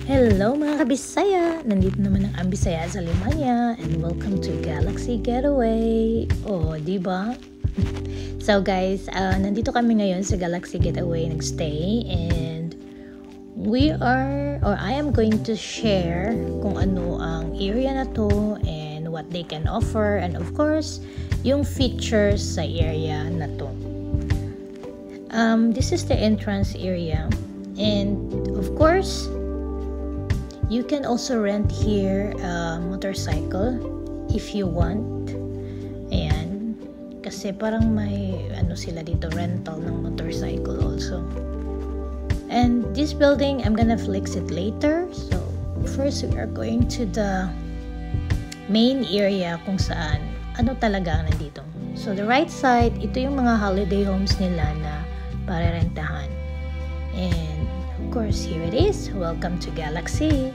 Hello mga kabisaya! Nandito naman ang Ambisaya sa Limanya and welcome to Galaxy Getaway. Oh, diba? So guys, nandito kami ngayon sa Galaxy Getaway nagstay and I am going to share kung ano ang area na to and what they can offer and of course, yung features sa area na to. This is the entrance area and of course, you can also rent here a motorcycle if you want. Ayan. Kasi parang may sila dito, rental ng motorcycle also. And this building, I'm gonna flex it later. So, first we are going to the main area kung saan ano talaga ang nandito. So, the right side, ito yung mga holiday homes nila na parerentahan. And of course, here it is. Welcome to Galaxy.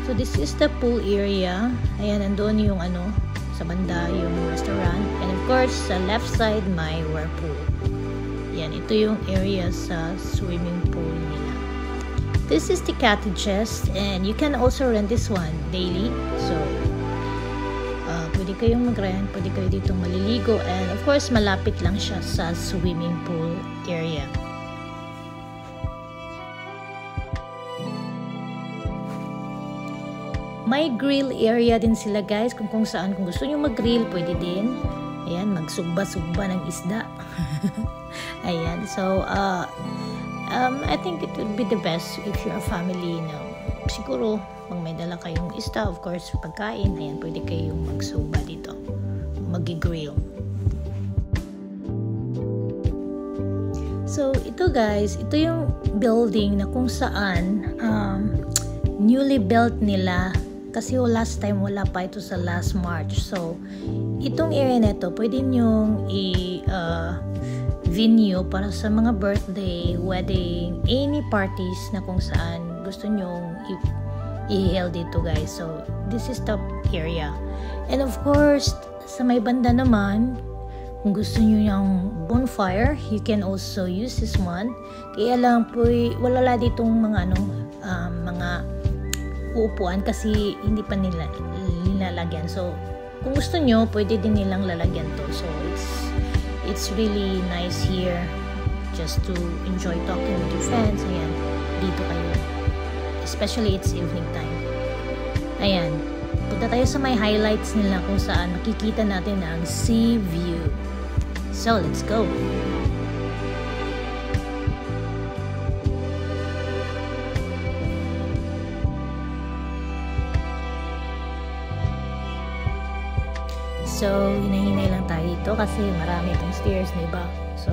So this is the pool area. Ayan, nandun yung sa banda yung restaurant. And of course, sa left side may whirlpool. Ayan, ito yung area sa swimming pool nila. This is the cottages and you can also rent this one daily. So, pwede kayong mag-rent, pwede kayo dito maliligo and of course, malapit lang siya sa swimming pool area. May grill area din sila guys kung saan kung gusto nyo mag-grill pwede din. Ayan, magsugba-sugba ng isda. Ayan, so I think it would be the best if you're a family na siguro pag may dala kayong isda, of course pagkain, ayan, pwede kayong magsugba dito, mag-grill. So ito guys, ito yung building na kung saan newly built nila. Kasi last time wala pa ito sa last March. So, itong area na ito, pwede nyong venue para sa mga birthday, wedding, any parties na kung saan gusto nyong i-held dito guys. So, this is the area. And of course, sa may banda naman, kung gusto nyo yung bonfire, you can also use this one. Kaya lang po, wala ditong mga mga uupuan kasi hindi pa nila nilalagyan. So, kung gusto nyo, pwede din nilang lalagyan to. So, it's really nice here just to enjoy talking with your friends. Ayan, dito kayo. Especially it's evening time. Ayan, punta tayo sa may highlights nila kung saan makikita natin ang sea view. So, let's go! So, hinahinay lang tayo dito kasi marami itong stairs, diba? So,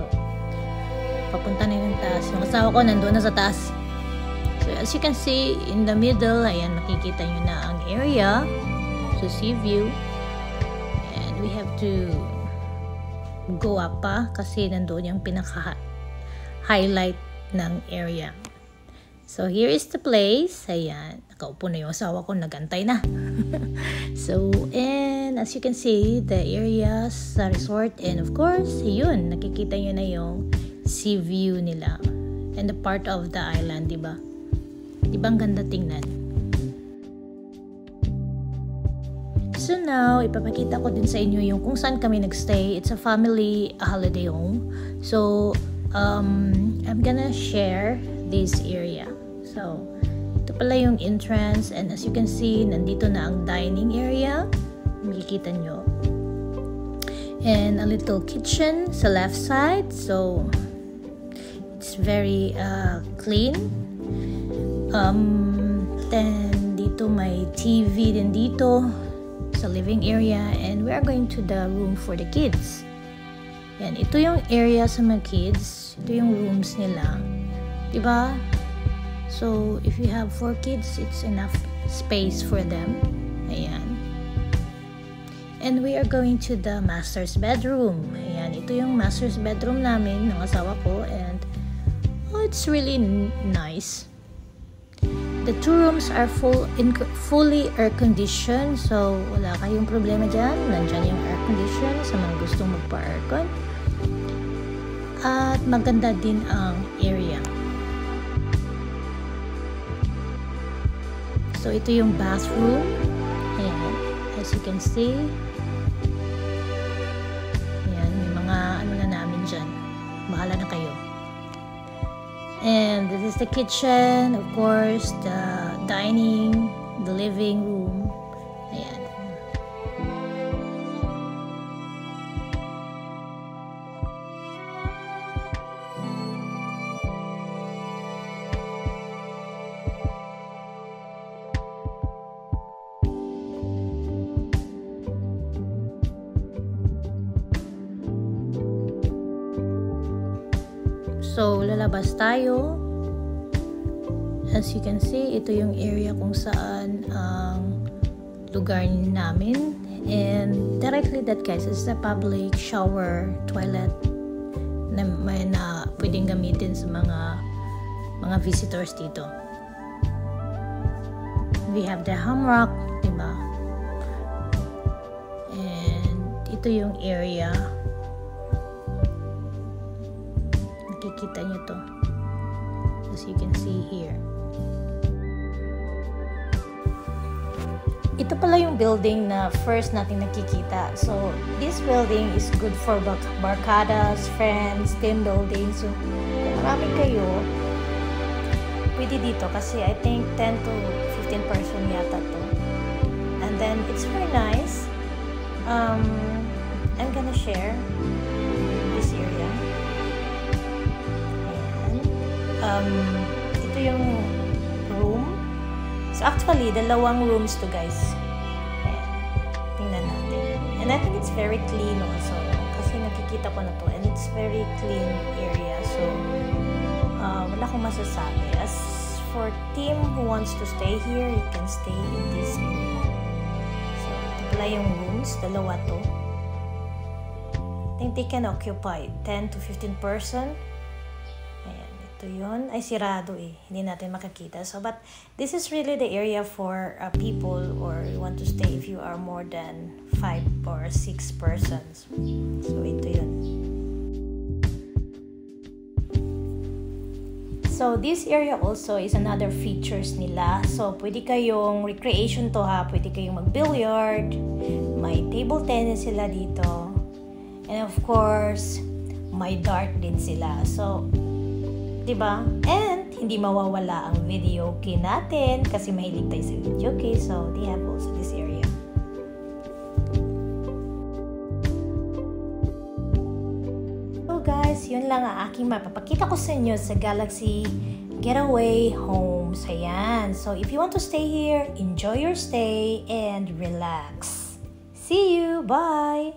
papunta na yung taas. Yung asawa ko nandun na sa taas. So, as you can see, in the middle, ayan, makikita nyo na ang area. So, sea view. And we have to go up pa kasi nandun yung pinaka-highlight ng area. So, here is the place. Ayan. Nakaupo na yung asawa ko. Nagantay na. So, and as you can see, the area sa resort. And of course, yun. Nakikita nyo na yung sea view nila. And the part of the island, diba? Diba ang ganda tingnan? So now, ipapakita ko din sa inyo yung kung saan kami nagstay. It's a family holiday home. So, I'm gonna share this area. So, ito pala yung entrance and as you can see, nandito na ang dining area. Makikita nyo. And a little kitchen sa left side. So, it's very clean. Then, dito may TV din dito sa living area and we are going to the room for the kids. Yan, ito yung area sa mga kids. Ito yung rooms nila. Diba? So, if you have 4 kids, it's enough space for them. Ayan. And we are going to the master's bedroom. Ayan, ito yung master's bedroom namin ng asawa ko and it's really nice. The 2 rooms are fully air-conditioned. So, wala kayong problema dyan. Nandyan yung air-condition sa mga gustong magpa-aircon. At maganda din ang area. So, ito yung bathroom. Ayan. As you can see. Ayan. May mga ano na namin dyan. Bahala na kayo. And this is the kitchen, of course, the dining, the living room. Ayan. So, lalabas tayo. As you can see, ito yung area kung saan ang lugar namin. And directly that, guys, is the public shower toilet na pwedeng gamitin sa mga visitors dito. We have the hammock, diba? And ito yung area. Nakikita nyo to, as you can see here. Ito pala yung building na first natin nakikita. So, this building is good for barkadas, friends, team building. So, kung marami kayo, pwede dito kasi I think 10 to 15 person yata to. And then, it's very nice. I'm gonna share this area. Ito yung room. So actually, 2 rooms to, guys. Ayan. Tingnan natin. And I think it's very clean also. Kasi nakikita ko na to. And it's very clean area. So, wala akong masasabi. As for team who wants to stay here, you can stay in this area. So, ito pala yung rooms. 2 to. I think they can occupy 10 to 15 person. Yun ay sirado hindi natin makakita. So but this is really the area for people or you want to stay if you are more than 5 or 6 persons. So ito yun. So this area also is another features nila. So pwede kayong recreation to ha. Pwede kayong mag-billiard. May table tennis sila dito. And of course, may dart din sila. So diba? And hindi mawawala ang video key natin kasi mahilig tayo sa video key. So, they have also this area. So guys, yun lang ang aking mapapakita ko sa inyo sa Galaxy Getaway Homes. Ayan. So, if you want to stay here, enjoy your stay and relax. See you! Bye!